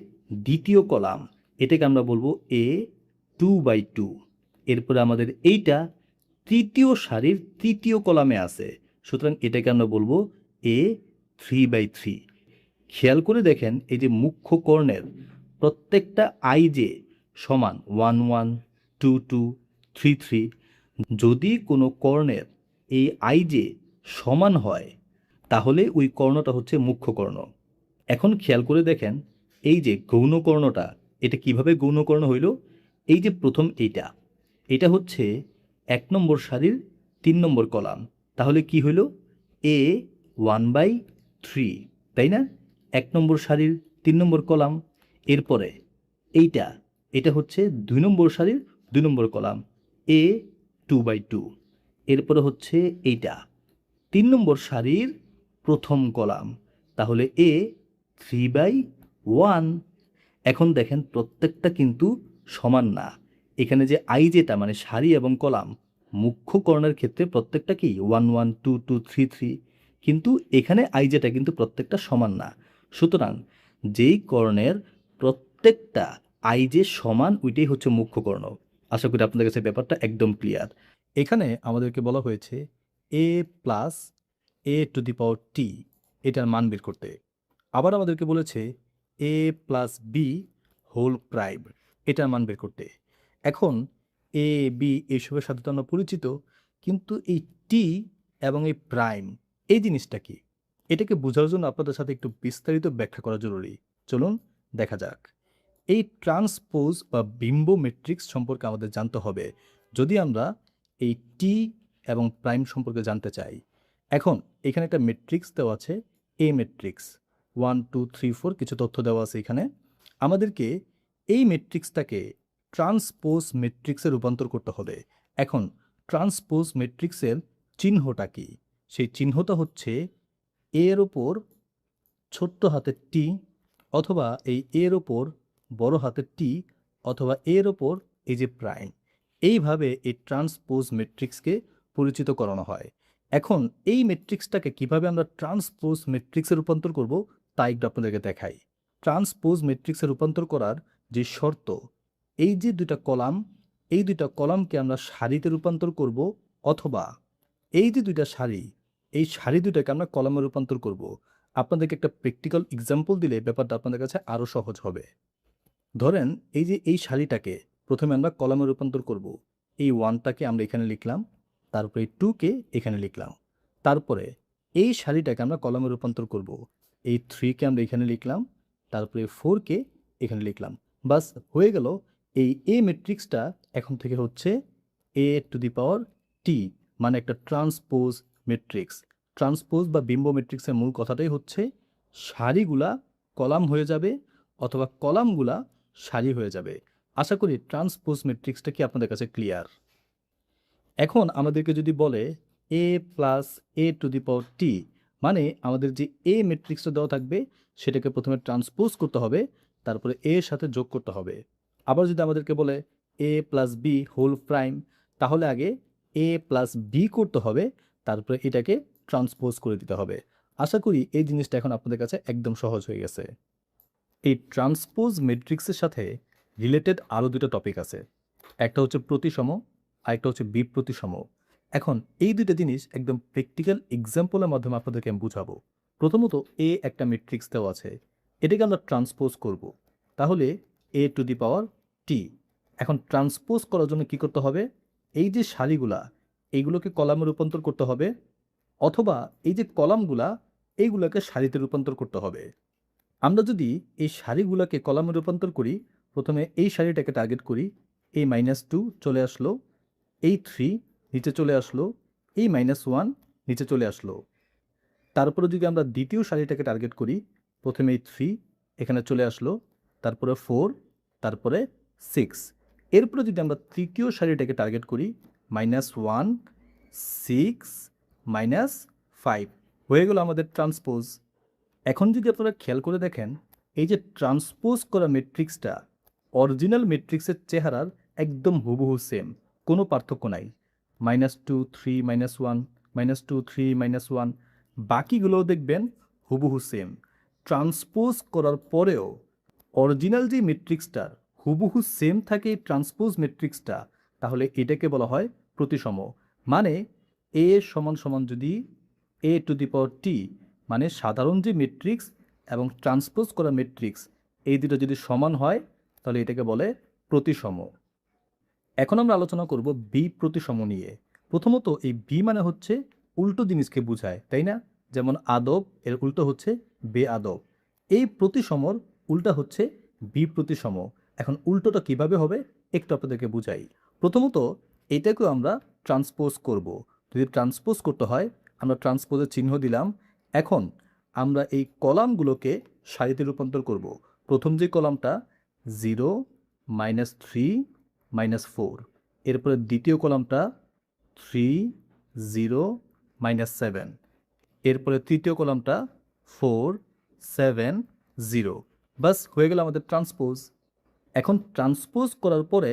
দ্বিতীয় কলাম, এটাকে আমরা বলবো এ 2/2। এরপরে আমাদের এইটা তৃতীয় সারির তৃতীয় কলামে আছে, সুতরাং এটাকে আমরা বলবো এ 3/3। খেয়াল করে দেখেন এই যে মুখ্য কর্ণের প্রত্যেকটা আই যে সমান 1 1 2 2 3 3। যদি কোনো কর্ণের এই আই যে সমান হয় তাহলে ওই কর্ণটা হচ্ছে মুখ্য কর্ণ। এখন খেয়াল করে দেখেন এই যে গৌণ কর্ণটা, এটা কিভাবে গৌণ কর্ণ হইল? এই যে প্রথম এইটা, এটা হচ্ছে 1 নম্বর সারির 3 নম্বর কলাম, তাহলে কি হইল? এ 1/3, তাই না? 1 নম্বর সারির 3 নম্বর কলাম। এরপরে এইটা, এটা হচ্ছে 2 নম্বর সারির 2 নম্বর কলাম, এ 2/2। এরপরে হচ্ছে এইটা 3 নম্বর সারির প্রথম কলাম, তাহলে এ 3/1। এখন দেখেন প্রত্যেকটা কিন্তু সমান না। এখানে যে আই যেটা মানে সারি এবং কলাম, মুখ্য কর্ণের ক্ষেত্রে প্রত্যেকটা কি 1 1 2 2 3 3, কিন্তু এখানে আই যেটা কিন্তু প্রত্যেকটা সমান না। সুতরাং যেই কর্ণের প্রত্যেকটা আই যে সমান ওইটাই হচ্ছে মুখ্য কর্ণ। আশা করি আপনাদের কাছে ব্যাপারটা একদম ক্লিয়ার। এখানে আমাদেরকে বলা হয়েছে এ প্লাস এ টু দি পাওয়ার টি এটার মান বের করতে। আবার আমাদেরকে বলেছে এ প্লাস বি হোল প্রাইম এটার মান বের করতে। এখন এ বি এইসবের সাথে তো আমরা পরিচিত, কিন্তু এই টি এবং এই প্রাইম এই জিনিসটা কি, এটাকে বোঝার জন্য আপনাদের সাথে একটু বিস্তারিত ব্যাখ্যা করা জরুরি। চলুন দেখা যাক। এই ট্রান্সপোজ বা বিম্ব ম্যাট্রিক্স সম্পর্কে আমাদের জানতে হবে যদি আমরা এই টি এবং প্রাইম সম্পর্কে জানতে চাই। এখন এখানে একটা ম্যাট্রিক্স দেওয়া আছে, এ ম্যাট্রিক্স 1 2 3 4 কিছু তথ্য দেওয়া আছে এখানে। আমাদেরকে এই ম্যাট্রিক্সটাকে ট্রান্সপোজ ম্যাট্রিক্সে রূপান্তর করতে হবে। এখন ট্রান্সপোজ ম্যাট্রিক্সের চিহ্নটা কি? সেই চিহ্নটা হচ্ছে এর ওপর ছোট্ট হাতের টি অথবা এই এর ওপর বড় হাতের টি অথবা এর ওপর এই যে প্রাইম, এইভাবে এই ট্রান্সপোজ ম্যাট্রিক্সকে পরিচিত করানো হয়। এখন এই ম্যাট্রিক্সটাকে কিভাবে আমরা ট্রান্সপোজ ম্যাট্রিক্সে রূপান্তর করব তা একটু আপনাদেরকে দেখাই। ট্রান্সপোজ ম্যাট্রিক্সে রূপান্তর করার যে শর্ত, এই যে দুইটা কলাম, এই দুইটা কলামকে আমরা সারিতে রূপান্তর করব, অথবা এই যে দুইটা সারি, এই সারি দুইটাকে আমরা কলামে রূপান্তর করব। আপনাদেরকে একটা প্র্যাকটিক্যাল এক্সাম্পল দিলে ব্যাপারটা আপনাদের কাছে আরও সহজ হবে। ধরেন এই যে এই সারিটাকে প্রথমে আমরা কলামে রূপান্তর করব। এই ওয়ানটাকে আমরা এখানে লিখলাম, তারপরে এই টুকে এখানে লিখলাম, তারপরে এই সারিটাকে আমরা কলামে রূপান্তর করব। এই থ্রিকে আমরা এখানে লিখলাম, তারপরে ফোরকে এখানে লিখলাম। বাস হয়ে গেল। এই এ ম্যাট্রিক্সটা এখন থেকে হচ্ছে এ টু দি পাওয়ার টি, মানে একটা ট্রান্সপোজ ম্যাট্রিক্স। ট্রান্সপোজ বা বিম্ব ম্যাট্রিক্সের মূল কথাটাই হচ্ছে সারিগুলা কলাম হয়ে যাবে অথবা কলামগুলা সারি হয়ে যাবে। আশা করি ট্রান্সপোজ ম্যাট্রিক্সটা কি আপনাদের কাছে ক্লিয়ার। এখন আমাদেরকে যদি বলে এ প্লাস এ টু দি পাওয়ার টি, মানে আমাদের যে এ ম্যাট্রিক্সটা দেওয়া থাকবে সেটাকে প্রথমে ট্রান্সপোজ করতে হবে, তারপরে এর সাথে যোগ করতে হবে। আবার যদি আমাদেরকে বলে এ প্লাস বি হোল প্রাইম, তাহলে আগে এ প্লাস বি করতে হবে, তারপরে এটাকে ট্রান্সপোজ করে দিতে হবে। আশা করি এই জিনিসটা এখন আপনাদের কাছে একদম সহজ হয়ে গেছে। এই ট্রান্সপোজ ম্যাট্রিক্সের সাথে রিলেটেড আরও দুটো টপিক আছে। একটা হচ্ছে প্রতিসম, আরেকটা হচ্ছে বিপ্রতিসম। এখন এই দুটো জিনিস একদম প্র্যাকটিক্যাল এক্সাম্পলের মাধ্যমে আপনাদেরকে আমি বুঝাবো। প্রথমত এ একটা ম্যাট্রিক্স দেওয়া আছে, এটাকে আমরা ট্রান্সপোজ করব, তাহলে এ টু দি পাওয়ার টি। এখন ট্রান্সপোজ করার জন্য কি করতে হবে, এই যে সারিগুলা এইগুলোকে কলামে রূপান্তর করতে হবে, অথবা এই যে কলামগুলা এইগুলোকে সারিতে রূপান্তর করতে হবে। আমরা যদি এই সারিগুলোকে কলামে রূপান্তর করি, প্রথমে এই সারিটাকে টার্গেট করি, এই -2 চলে আসলো, এই 3 নিচে চলে আসলো, এই -1 নিচে চলে আসলো। তারপরে যদি আমরা দ্বিতীয় সারিটাকে টার্গেট করি, প্রথমে এই 3 এখানে চলে আসলো, তারপরে 4, তারপরে 6। এরপরে যদি আমরা তৃতীয় সারিটাকে টার্গেট করি, -1, 6, -5, হয়ে গেল আমাদের ট্রান্সপোজ। এখন যদি আপনারা খেয়াল করে দেখেন, এই যে ট্রান্সপোজ করা ম্যাট্রিক্সটা অরিজিনাল ম্যাট্রিক্সের চেহারার একদম হুবহু সেম, কোনো পার্থক্য নাই। -2, 3, -1, -2, 3, -1, বাকিগুলোও দেখবেন হুবহু সেম। ট্রান্সপোজ করার পরেও অরিজিনাল যে ম্যাট্রিক্সটার হুবহু সেম থাকে এই ট্রান্সপোজ ম্যাট্রিক্সটা, তাহলে এটাকে বলা হয় প্রতিসম। মানে এ সমান সমান যদি এ টু দি পাওয়ার টি, মানে সাধারণ যে ম্যাট্রিক্স এবং ট্রান্সপোজ করা ম্যাট্রিক্স, এই দুটো যদি সমান হয় তাহলে এটাকে বলে প্রতিসম। এখন আমরা আলোচনা করব বি প্রতিসম নিয়ে। প্রথমত এই বি মানে হচ্ছে উল্টো জিনিসকে বোঝায়, তাই না? যেমন আদব এর উল্টো হচ্ছে বেআদব। এই প্রতিসমর উল্টা হচ্ছে বি প্রতিসম। এখন উল্টোটা কিভাবে হবে একটু আপনাদেরকে বুঝাই। প্রথমত এটাকেও আমরা ট্রান্সপোজ করব। যদি ট্রান্সপোজ করতে হয় আমরা ট্রান্সপোজের চিহ্ন দিলাম। এখন আমরা এই কলামগুলোকে সারিতে রূপান্তর করব। প্রথম যে কলামটা 0, -3, -4, এরপরে দ্বিতীয় কলামটা 3, 0, -7, এরপরে তৃতীয় কলামটা 4, 7, 0। বাস হয়ে গেল আমাদের ট্রান্সপোজ। এখন ট্রান্সপোজ করার পরে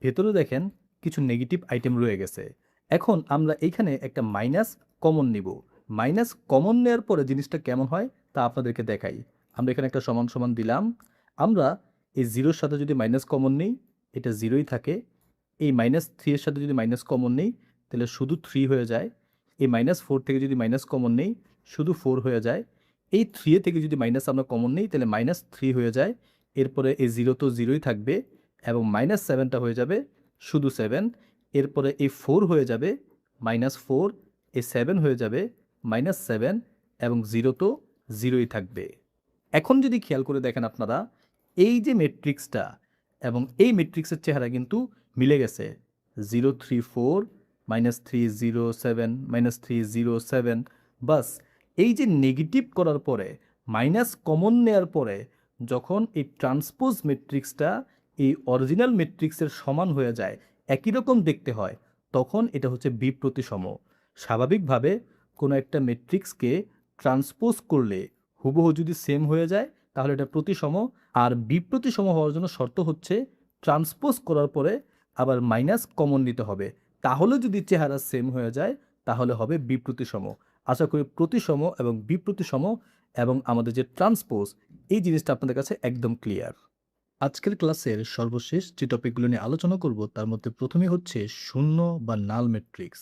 ভেতরে দেখেন কিছু নেগেটিভ আইটেম রয়ে গেছে। এখন আমরা এইখানে একটা মাইনাস কমন নিব। মাইনাস কমন নেওয়ার পরে জিনিসটা কেমন হয় তা আপনাদেরকে দেখাই। আমরা এখানে একটা সমান সমান দিলাম। আমরা এই 0-র সাথে যদি মাইনাস কমন নিই, এটা 0ই থাকে। এই -3 এর সাথে যদি মাইনাস কমন নিই তাহলে শুধু 3 হয়ে যায়। এই -4 থেকে যদি মাইনাস কমন নেই শুধু 4 হয়ে যায়। এই 3 থেকে যদি মাইনাস আমরা কমন নিই তাহলে -3 হয়ে যায়। এরপরে এই 0 তো 0ই থাকবে এবং -7টা হয়ে যাবে শুধু 7। এরপরে এই 4 হয়ে যাবে -4, এই 7 হয়ে যাবে -7 এবং 0 তো 0ই থাকবে। এখন যদি খেয়াল করে দেখেন আপনারা, এই যে ম্যাট্রিক্সটা এবং এই ম্যাট্রিক্সের চেহারা কিন্তু মিলে গেছে। 0, 3, 4, -3, 0, 7, -3, 0, 7। বাস এই যে নেগেটিভ করার পরে মাইনাস কমন নেয়ার পরে যখন এই ট্রান্সপোজ ম্যাট্রিক্সটা এই অরিজিনাল ম্যাট্রিক্সের সমান হয়ে যায়, একই রকম দেখতে হয়, তখন এটা হচ্ছে বিপ্রতিসম। স্বাভাবিকভাবে কোনো একটা ম্যাট্রিক্সকে ট্রান্সপোজ করলে হুবহু যদি সেম হয়ে যায় তাহলে এটা প্রতিসম, আর বিপ্রতিসম হওয়ার জন্য শর্ত হচ্ছে ট্রান্সপোজ করার পরে আবার মাইনাস কমন নিতে হবে। তাহলে যদি চেহারা সেম হয়ে যায় তাহলে হবে বিপ্রতিসম। আশা করি প্রতিসম এবং বিপ্রতিসম এবং আমাদের যে ট্রান্সপোজ এই জিনিসটা আপনাদের কাছে একদম ক্লিয়ার। আজকের ক্লাসের সর্বশেষ যে টপিকগুলো নিয়ে আলোচনা করব তার মধ্যে প্রথমেই হচ্ছে শূন্য বা নাল ম্যাট্রিক্স।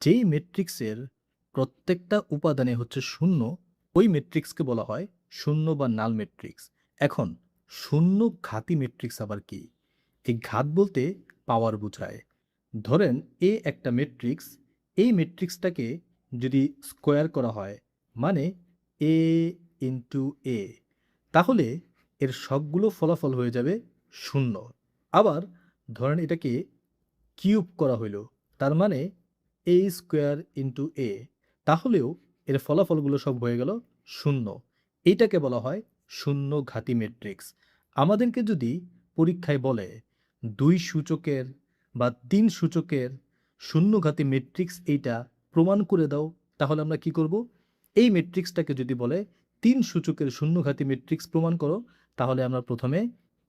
যেই ম্যাট্রিক্সের প্রত্যেকটা উপাদানে হচ্ছে শূন্য, ওই ম্যাট্রিক্সকে বলা হয় শূন্য বা নাল ম্যাট্রিক্স। এখন শূন্য ঘাতি ম্যাট্রিক্স আবার কি? এই ঘাত বলতে পাওয়ার বোঝায়। ধরেন এ একটা ম্যাট্রিক্স, এই ম্যাট্রিক্সটাকে যদি স্কোয়ার করা হয় মানে এ ইন্টু এ, তাহলে এর সবগুলো ফলাফল হয়ে যাবে শূন্য। আবার ধরেন এটাকে কিউব করা হইলো, তার মানে এ স্কোয়ার ইন্টু এ, তাহলেও এর ফলাফলগুলো সব হয়ে গেল শূন্য। এইটাকে বলা হয় শূন্য ঘাতি ম্যাট্রিক্স। আমাদেরকে যদি পরীক্ষায় বলে 2 সূচকের বা 3 সূচকের শূন্য ঘাতি ম্যাট্রিক্স এইটা প্রমাণ করে দাও, তাহলে আমরা কি করব? এই ম্যাট্রিক্সটাকে যদি বলে 3 সূচকের শূন্য ঘাতি ম্যাট্রিক্স প্রমাণ করো, তাহলে আমরা প্রথমে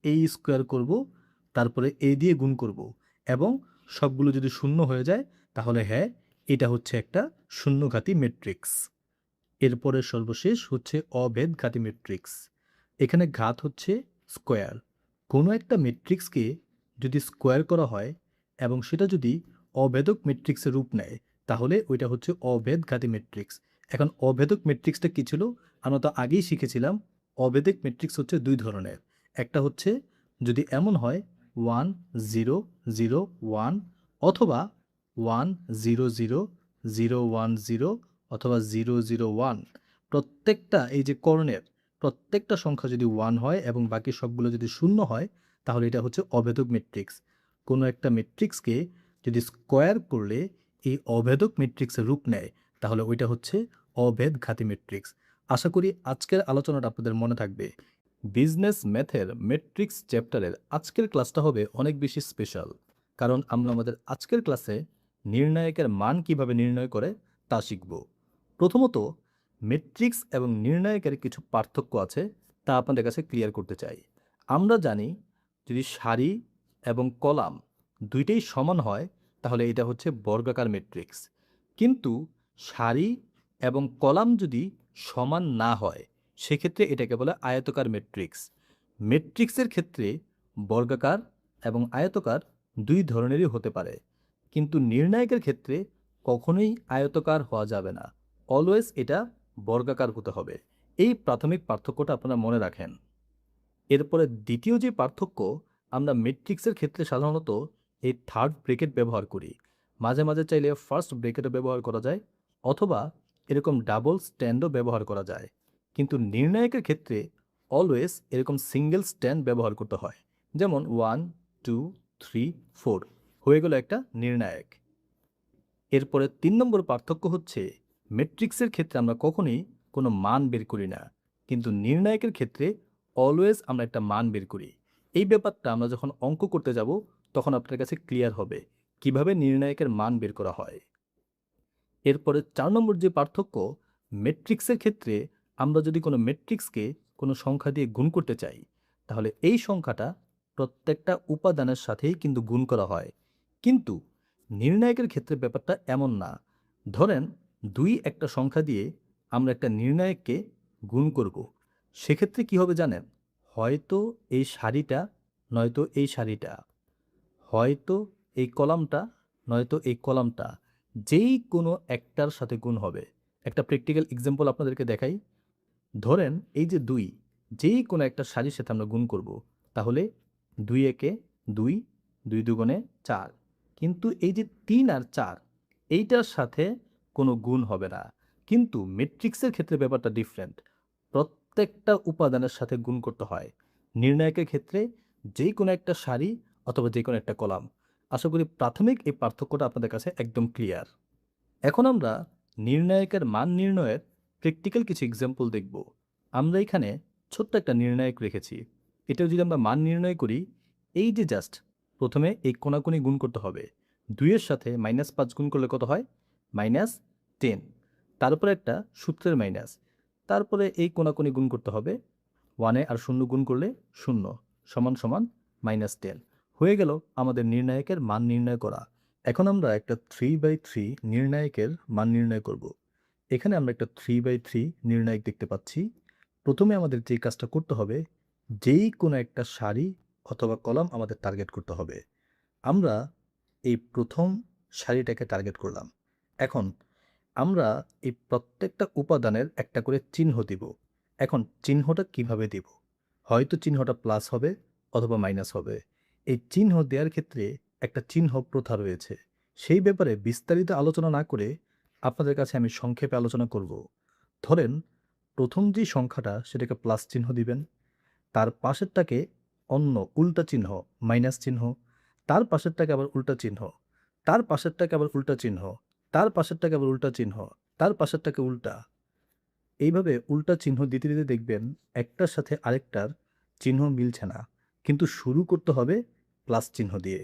এ স্কোয়ার করব, তারপরে এ দিয়ে গুণ করব, এবং সবগুলো যদি শূন্য হয়ে যায় তাহলে হ্যাঁ, এটা হচ্ছে একটা শূন্যঘাতী ম্যাট্রিক্স। এরপরে সর্বশেষ হচ্ছে অভেদ ঘাতী ম্যাট্রিক্স। এখানে ঘাত হচ্ছে স্কোয়ার। কোনো একটা ম্যাট্রিক্সকে যদি স্কোয়ার করা হয় এবং সেটা যদি অভেদক ম্যাট্রিক্সের রূপ নেয় তাহলে ওইটা হচ্ছে অভেদ ঘাতী ম্যাট্রিক্স। এখন অভেদক ম্যাট্রিক্সটা কী ছিল? আমরা তো আগেই শিখেছিলাম অভেদক ম্যাট্রিক্স হচ্ছে দুই ধরনের। একটা হচ্ছে যদি এমন হয় 1 0 0 1, অথবা 1 0 0 0 1 0, অথবা 0 0 1। প্রত্যেকটা এই যে কর্ণের প্রত্যেকটা সংখ্যা যদি 1 হয় এবং বাকি সবগুলো যদি শূন্য হয় তাহলে এটা হচ্ছে অভেদক ম্যাট্রিক্স। কোনো একটা ম্যাট্রিক্সকে যদি স্কোয়ার করলে এই অভেদক ম্যাট্রিক্সের রূপ নেয় তাহলে ওইটা হচ্ছে অভেদ ঘাতী ম্যাট্রিক্স। আশা করি আজকের আলোচনাটা আপনাদের মনে থাকবে। বিজনেস ম্যাথের ম্যাট্রিক্স চ্যাপ্টারের আজকের ক্লাসটা হবে অনেক বেশি স্পেশাল, কারণ আমরা আমাদের আজকের ক্লাসে নির্ণায়কের মান কিভাবে নির্ণয় করে তা শিখব। প্রথমত ম্যাট্রিক্স এবং নির্ণায়কের কিছু পার্থক্য আছে, তা আপনাদের কাছে ক্লিয়ার করতে চাই। আমরা জানি যদি সারি এবং কলাম দুইটাই সমান হয় তাহলে এটা হচ্ছে বর্গাকার ম্যাট্রিক্স। কিন্তু সারি এবং কলাম যদি সমান না হয় সেক্ষেত্রে এটাকে বলে আয়তকার ম্যাট্রিক্স। ম্যাট্রিক্সের ক্ষেত্রে বর্গাকার এবং আয়তকার দুই ধরনেরই হতে পারে, কিন্তু নির্ণায়কের ক্ষেত্রে কখনোই আয়তকার হওয়া যাবে না, অলওয়েজ এটা বর্গাকার হতে হবে। এই প্রাথমিক পার্থক্যটা আপনারা মনে রাখেন। এরপরে দ্বিতীয় যে পার্থক্য, আমরা ম্যাট্রিক্সের ক্ষেত্রে সাধারণত এই থার্ড ব্রেকেট ব্যবহার করি। মাঝে মাঝে চাইলে ফার্স্ট ব্রেকেটও ব্যবহার করা যায়, অথবা এরকম ডাবল স্ট্যান্ডও ব্যবহার করা যায়। কিন্তু নির্ণায়কের ক্ষেত্রে অলওয়েজ এরকম সিঙ্গেল স্ট্যান্ড ব্যবহার করতে হয়। যেমন 1 2 3 4 হয়ে গেল একটা নির্ণায়ক। এরপরে 3 নম্বর পার্থক্য হচ্ছে ম্যাট্রিক্সের ক্ষেত্রে আমরা কখনোই কোনো মান বের করি না, কিন্তু নির্ণায়কের ক্ষেত্রে অলওয়েজ আমরা একটা মান বের করি। এই ব্যাপারটা আমরা যখন অঙ্ক করতে যাব তখন আপনার কাছে ক্লিয়ার হবে কিভাবে নির্ণায়কের মান বের করা হয়। এরপরে 4 নম্বর যে পার্থক্য, ম্যাট্রিক্সের ক্ষেত্রে আমরা যদি কোনো ম্যাট্রিক্সকে কোনো সংখ্যা দিয়ে গুণ করতে চাই তাহলে এই সংখ্যাটা প্রত্যেকটা উপাদানের সাথেই কিন্তু গুণ করা হয়। কিন্তু নির্ণায়কের ক্ষেত্রে ব্যাপারটা এমন না। ধরেন 2 একটা সংখ্যা দিয়ে আমরা একটা নির্ণায়ককে গুণ করব, সেক্ষেত্রে কি হবে জানেন? হয়তো এই সারিটা, নয়তো এই সারিটা, হয়তো এই কলামটা, নয়তো এই কলামটা, যেই কোনো একটার সাথে গুণ হবে। একটা প্র্যাকটিক্যাল এক্সাম্পল আপনাদেরকে দেখাই। ধরেন এই যে 2, যেই কোনো একটা সারির সাথে আমরা গুণ করব, তাহলে 2 একে 2, 2 দুগুণে 4। কিন্তু এই যে 3 আর 4 এইটার সাথে কোনো গুণ হবে না। কিন্তু ম্যাট্রিক্সের ক্ষেত্রে ব্যাপারটা ডিফারেন্ট, প্রত্যেকটা উপাদানের সাথে গুণ করতে হয়। নির্ণায়কের ক্ষেত্রে যেই কোনো একটা সারি অথবা যে কোনো একটা কলাম। আশা করি প্রাথমিক এই পার্থক্যটা আপনাদের কাছে একদম ক্লিয়ার। এখন আমরা নির্ণায়কের মান নির্ণয়ের প্র্যাকটিক্যাল কিছু এক্সাম্পল দেখব। আমরা এখানে ছোট্ট একটা নির্ণায়ক রেখেছি। এটাও যদি আমরা মান নির্ণয় করি, এই যে জাস্ট প্রথমে এই কোণাকুনি গুণ করতে হবে। 2 এর সাথে -5 গুণ করলে কত হয়? -10। তার উপরে একটা সূত্রের মাইনাস। তারপরে এই কোনাকুনি গুণ করতে হবে, 1 আর 0 গুণ করলে 0 সমান সমান -10 হয়ে গেল আমাদের নির্ণায়কের মান নির্ণয় করা। এখন আমরা একটা 3/3 নির্ণায়কের মান নির্ণয় করব। এখানে আমরা একটা 3/3 নির্ণায়ক দেখতে পাচ্ছি। প্রথমে আমাদের যে কাজটা করতে হবে, যেই কোনো একটা সারি অথবা কলাম আমাদের টার্গেট করতে হবে। আমরা এই প্রথম সারিটাকে টার্গেট করলাম। এখন আমরা এই প্রত্যেকটা উপাদানের একটা করে চিহ্ন দিব। এখন চিহ্নটা কিভাবে দিব? হয়তো চিহ্নটা প্লাস হবে অথবা মাইনাস হবে। এই চিহ্ন দেওয়ার ক্ষেত্রে একটা চিহ্ন প্রথা রয়েছে। সেই ব্যাপারে বিস্তারিত আলোচনা না করে আপনাদের কাছে আমি সংক্ষেপে আলোচনা করব। ধরেন প্রথম যে সংখ্যাটা সেটাকে প্লাস চিহ্ন দিবেন, তার পাশেরটাকে অন্য উল্টা চিহ্ন মাইনাস চিহ্ন, তার পাশেরটাকে আবার উল্টা চিহ্ন, তার পাশেরটাকে আবার উল্টা চিহ্ন, তার পাশেরটাকে আবার উল্টা চিহ্ন, তার পাশেরটাকে উল্টা। এইভাবে উল্টা চিহ্ন দিতে দিতে দেখবেন একটার সাথে আরেকটার চিহ্ন মিলছে না, কিন্তু শুরু করতে হবে প্লাস চিহ্ন দিয়ে।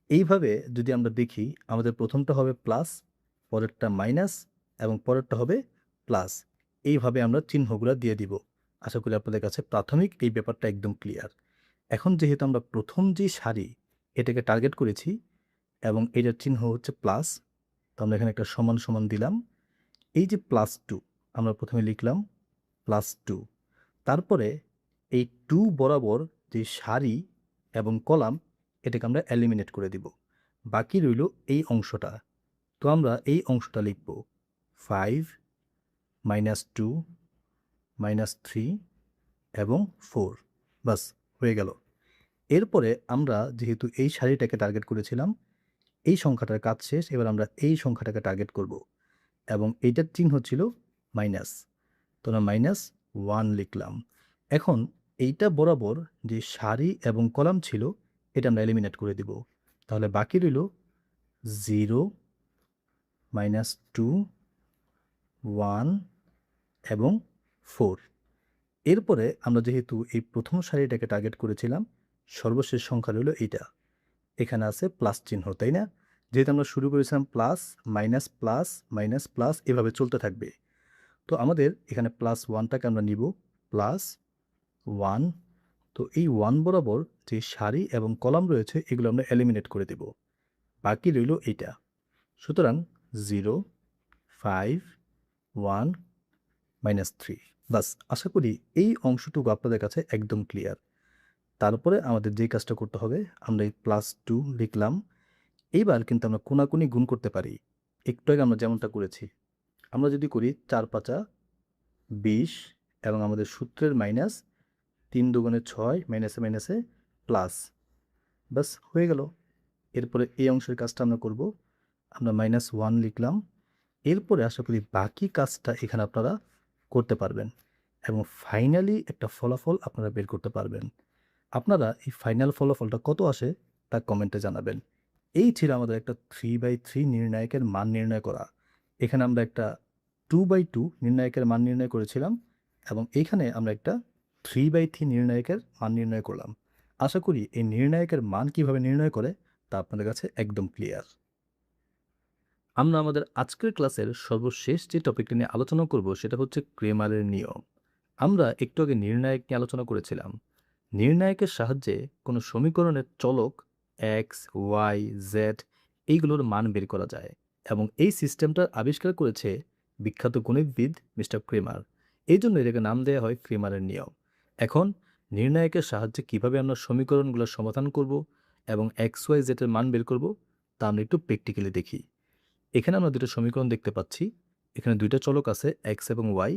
এইভাবে যদি আমরা দেখি, আমাদের প্রথমটা হবে প্লাস, পরেরটা মাইনাস এবং পরেরটা হবে প্লাস। এইভাবে আমরা চিহ্নগুলো দিয়ে দিব। আশা করি আপনাদের কাছে প্রাথমিক এই ব্যাপারটা একদম ক্লিয়ার। এখন যেহেতু আমরা প্রথম যে সারি এটাকে টার্গেট করেছি এবং এটার চিহ্ন হচ্ছে প্লাস, তো আমরা এখানে একটা সমান সমান দিলাম। এই যে +2 আমরা প্রথমে লিখলাম +2, তারপরে এই 2 বরাবর যে সারি এবং কলাম এটাকে আমরা এলিমিনেট করে দিব। বাকি রইল এই অংশটা। তো আমরা এই অংশটা লিখব 5 -2 -3 এবং 4, বাস হয়ে গেল। এরপরে আমরা যেহেতু এই সারিটাকে টার্গেট করেছিলাম, এই সংখ্যাটার কাজ শেষ। এবার আমরা এই সংখ্যাটাকে টার্গেট করব এবং এইটার চিহ্ন ছিল মাইনাস, তো আমরা -1 লিখলাম। এখন এইটা বরাবর যে সারি এবং কলাম ছিল এটা আমরা এলিমিনেট করে দিব। তাহলে বাকি রইল 0 -2 1 এবং 4। এরপরে আমরা যেহেতু এই প্রথম সারিটাকে টার্গেট করেছিলাম, সর্বশেষ সংখ্যা রইল এইটা। এখানে আছে প্লাস চিহ্ন, তাই না? যেহেতু আমরা শুরু করেছিলাম plus minus plus minus plus, এভাবে চলতে থাকবে। তো আমাদের এখানে +1টাকে আমরা নিব +1। তো এই 1 বরাবর যে সারি এবং কলাম রয়েছে এগুলো আমরা এলিমিনেট করে দেব। বাকি রইল এইটা। সুতরাং 0 5 1 -3। বাস, আশা করি এই অংশটুকু আপনাদের কাছে একদম ক্লিয়ার। তারপরে আমাদের যে কাজটা করতে হবে, আমরা এই +2 লিখলাম। এইবার কিন্তু আমরা কোনাকুনি গুণ করতে পারি। একটু আগে আমরা যেমনটা করেছি। আমরা যদি করি 4 × 5 = 20 এবং আমাদের সূত্রের মাইনাস, 3 × 2 = 6, মাইনাসে মাইনাসে প্লাস, বাস হয়ে গেল। এরপরে এই অংশের কাজটা আমরা করব। আমরা -1 লিখলাম। এরপরে আশা করি বাকি কাজটা এখানে আপনারা করতে পারবেন এবং ফাইনালি একটা ফলাফল আপনারা বের করতে পারবেন। আপনারা এই ফাইনাল ফলাফলটা কত আসে তা কমেন্টে জানাবেন। এই ছিল আমাদের একটা 3/3 নির্ণায়কের মান নির্ণয় করা। এখানে আমরা একটা 2/2 নির্ণায়কের মান নির্ণয় করেছিলাম এবং এইখানে আমরা একটা 3/3 নির্ণায়কের মান নির্ণয় করলাম। আশা করি এই নির্ণায়কের মান কিভাবে নির্ণয় করে তা আপনাদের কাছে একদম ক্লিয়ার। আমরা আমাদের আজকের ক্লাসের সর্বশেষ যে টপিকটা নিয়ে আলোচনা করব সেটা হচ্ছে ক্রেমারের নিয়ম। আমরা একটু আগে নির্ণায়ক নিয়ে আলোচনা করেছিলাম। নির্ণায়কের সাহায্যে কোনো সমীকরণের চলক এক্স, ওয়াই, জেড এইগুলোর মান বের করা যায় এবং এই সিস্টেমটার আবিষ্কার করেছে বিখ্যাত গণিতবিদ মিস্টার ক্রেমার। এই জন্য এটাকে নাম দেওয়া হয় ক্রেমারের নিয়ম। এখন নির্ণায়কের সাহায্যে কিভাবে আমরা সমীকরণগুলোর সমাধান করব এবং এক্স, ওয়াই, জেডের মান বের করব তা আমরা একটু প্র্যাকটিক্যালি দেখি। এখানে আমরা দুটো সমীকরণ দেখতে পাচ্ছি। এখানে দুইটা চলক আছে এক্স এবং ওয়াই।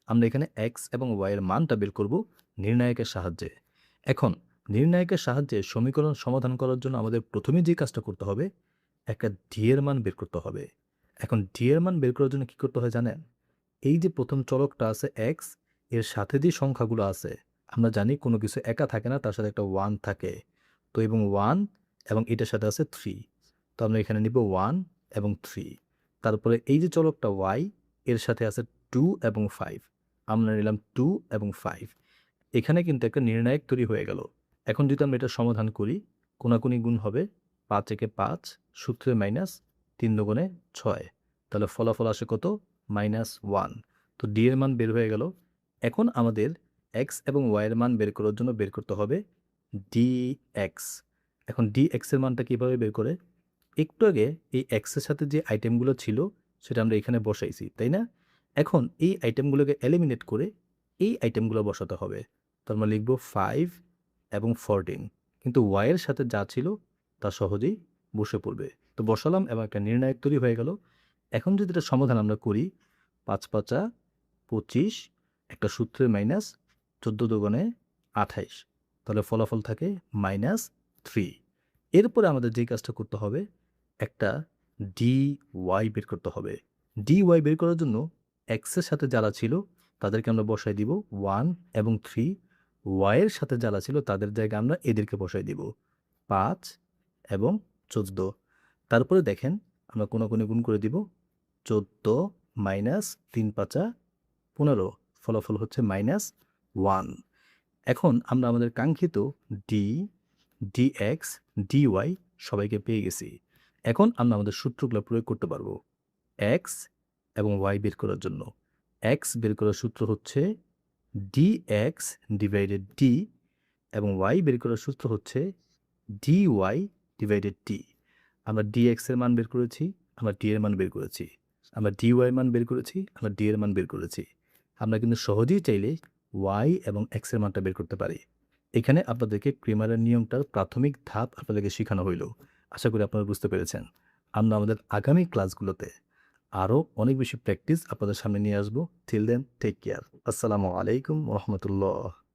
আমরা এখানে এক্স এবং ওয়াই এর মানটা বের করব নির্ণায়কের সাহায্যে। এখন নির্ণায়কের সাহায্যে সমীকরণ সমাধান করার জন্য আমাদের প্রথমে যে কাজটা করতে হবে, একটা ডি এর মান বের করতে হবে। এখন ডি এর মান বের করার জন্য কি করতে হয় জানেন? এই যে প্রথম চলকটা আছে এক্স, এর সাথে যে সংখ্যাগুলো আছে, আমরা জানি কোনো কিছু একা থাকে না, তার সাথে একটা 1 থাকে। তো এবং 1 এবং এটার সাথে আছে 3। তো আমরা এখানে নিব 1 এবং 3। তারপরে এই যে চলকটা y, এর সাথে আছে 2 এবং 5। আমরা নিলাম 2 এবং 5। এখানে কিন্তু একটা নির্ণায়ক তৈরি হয়ে গেল। এখন যদি আমরা এটা সমাধান করি, কোনাকুনি গুণ হবে 5 একে 5, সূত্রে মাইনাস, 3 দুগুণে 6। তাহলে ফলাফল আসে কত? -1। তো ডি এর মান বের হয়ে গেল। এখন আমাদের এক্স এবং ওয়াইয়ের মান বের করার জন্য বের করতে হবে ডি এক্স। এখন ডি এক্সের মানটা কীভাবে বের করে? একটু আগে এই এক্সের সাথে যে আইটেমগুলো ছিল সেটা আমরা এখানে বসাইছি, তাই না? এখন এই আইটেমগুলোকে এলিমিনেট করে এই আইটেমগুলো বসাতে হবে। তো আমরা লিখব 5 এবং 14, কিন্তু ওয়াইয়ের সাথে যা ছিল তা সহজেই বসে পড়বে। তো বসালাম এবং একটা নির্ণায়ক তৈরি হয়ে গেল। এখন যদি এটা সমাধান আমরা করি, 5 5 25, একটা সূত্রে মাইনাস 14 দুগুণে 28, তাহলে ফলাফল থাকে -3। এরপরে আমাদের যে কাজটা করতে হবে, একটা ডি ওয়াই বের করতে হবে। ডি ওয়াই বের করার জন্য এক্সের সাথে যারা ছিল তাদেরকে আমরা বসাই দিব 1 এবং 3, ওয়াইয়ের সাথে যারা ছিল তাদের জায়গায় আমরা এদেরকে বসাই দিব 5 এবং 14। তারপরে দেখেন আমরা কোনাকুনি গুণ করে দিব, 14 মাইনাস 3 5 15, ফলাফল হচ্ছে -1। এখন আমরা আমাদের কাঙ্ক্ষিত ডি, ডিএক্স, ডিওয়াই সবাইকে পেয়ে গেছি। এখন আমরা আমাদের সূত্রগুলো প্রয়োগ করতে পারবো এক্স এবং ওয়াই বের করার জন্য। এক্স বের করার সূত্র হচ্ছে ডিএক্স ডিভাইডেড ডি, এবং ওয়াই বের করার সূত্র হচ্ছে ডিওয়াই ডিভাইডেড ডি। আমরা ডিএক্স এর মান বের করেছি, আমরা ডি এর মান বের করেছি, আমরা ডিওয়াই মান বের করেছি, আমরা ডি এর মান বের করেছি। আমরা কিন্তু সহজেই চাইলে ওয়াই এবং এক্স এর মানটা বের করতে পারি। এখানে আপনাদেরকে ক্রেমারের নিয়মটার প্রাথমিক ধাপ আপনাদেরকে শেখানো হইল। আশা করি আপনারা বুঝতে পেরেছেন। আমরা আমাদের আগামী ক্লাসগুলোতে আরও অনেক বেশি প্র্যাকটিস আপনাদের সামনে নিয়ে আসবো। Till then, take care. আসসালামু আলাইকুম রহমতুল্লাহ।